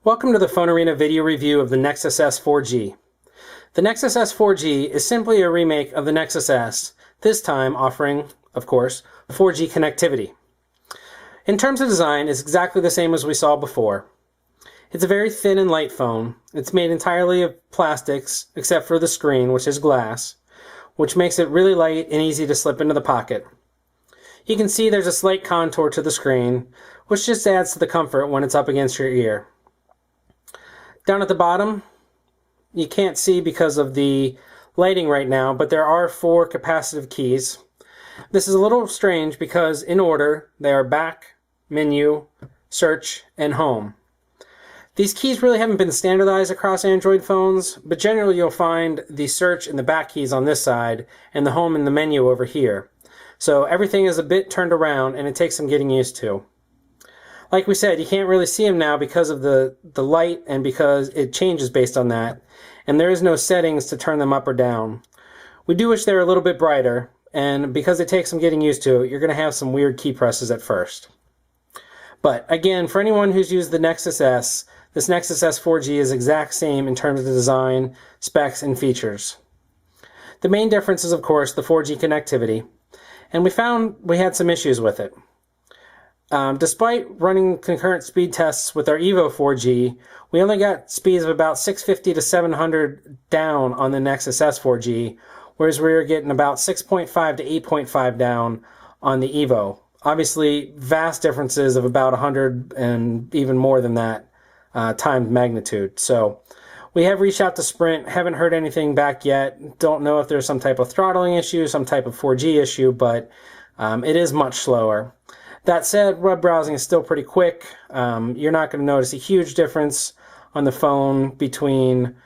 Welcome to the PhoneArena video review of the Nexus S 4G. The Nexus S 4G is simply a remake of the Nexus S, this time offering, of course, 4G connectivity. In terms of design, it's exactly the same as we saw before. It's a very thin and light phone. It's made entirely of plastics, except for the screen, which is glass, which makes it really light and easy to slip into the pocket. You can see there's a slight contour to the screen, which just adds to the comfort when it's up against your ear. Down at the bottom, you can't see because of the lighting right now, but there are 4 capacitive keys. This is a little strange because in order, they are back, menu, search, and home. These keys really haven't been standardized across Android phones, but generally you'll find the search and the back keys on this side and the home and the menu over here. So everything is a bit turned around and it takes some getting used to. Like we said, you can't really see them now because of the light and because it changes based on that. And there is no settings to turn them up or down. We do wish they were a little bit brighter, and because it takes some getting used to, you're going to have some weird key presses at first. But again, for anyone who's used the Nexus S, this Nexus S 4G is exact same in terms of design, specs, and features. The main difference is, of course, the 4G connectivity. And we found we had some issues with it. Despite running concurrent speed tests with our Evo 4G, we only got speeds of about 650 to 700 down on the Nexus S 4G, whereas we were getting about 6.5 to 8.5 down on the Evo. Obviously, vast differences of about 100 and even more than that times magnitude. So we have reached out to Sprint, haven't heard anything back yet. Don't know if there's some type of throttling issue, some type of 4G issue, but it is much slower. That said, web browsing is still pretty quick. You're not going to notice a huge difference on the phone between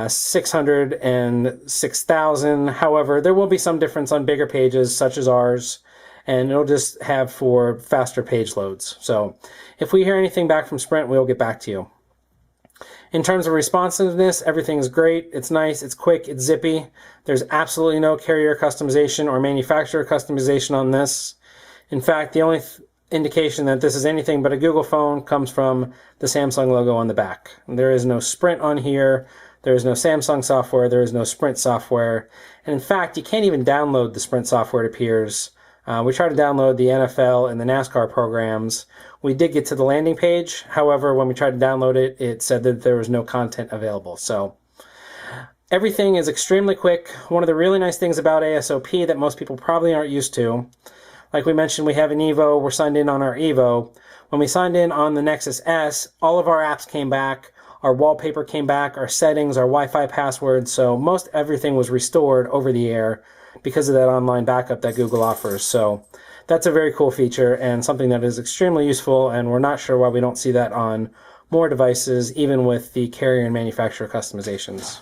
600 and 6000. However, there will be some difference on bigger pages such as ours, and it'll just have for faster page loads. So if we hear anything back from Sprint, we'll get back to you. In terms of responsiveness, everything is great. It's nice, it's quick, it's zippy. There's absolutely no carrier customization or manufacturer customization on this. In fact, the only indication that this is anything but a Google phone comes from the Samsung logo on the back. There is no Sprint on here, there is no Samsung software, there is no Sprint software, and in fact, you can't even download the Sprint software, it appears. We tried to download the NFL and the NASCAR programs. We did get to the landing page, however, when we tried to download it, it said that there was no content available. So everything is extremely quick. One of the really nice things about ASOP that most people probably aren't used to, like we mentioned, we have an Evo. We're signed in on our Evo. When we signed in on the Nexus S, all of our apps came back. Our wallpaper came back, our settings, our Wi-Fi passwords. So most everything was restored over the air because of that online backup that Google offers. So that's a very cool feature and something that is extremely useful. And we're not sure why we don't see that on more devices, even with the carrier and manufacturer customizations.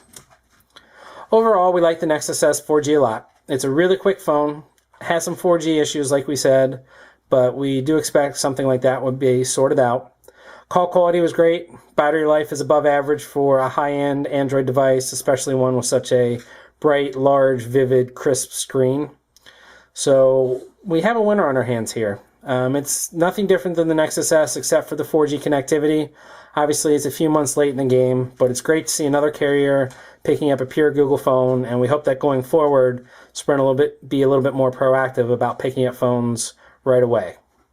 Overall, we like the Nexus S 4G a lot. It's a really quick phone. Has some 4G issues, like we said, but we do expect something like that would be sorted out. Call quality was great. Battery life is above average for a high-end Android device, especially one with such a bright, large, vivid, crisp screen. So we have a winner on our hands here. It's nothing different than the Nexus S except for the 4G connectivity. Obviously, it's a few months late in the game, but it's great to see another carrier picking up a pure Google phone, and we hope that going forward, Sprint will be a little bit more proactive about picking up phones right away.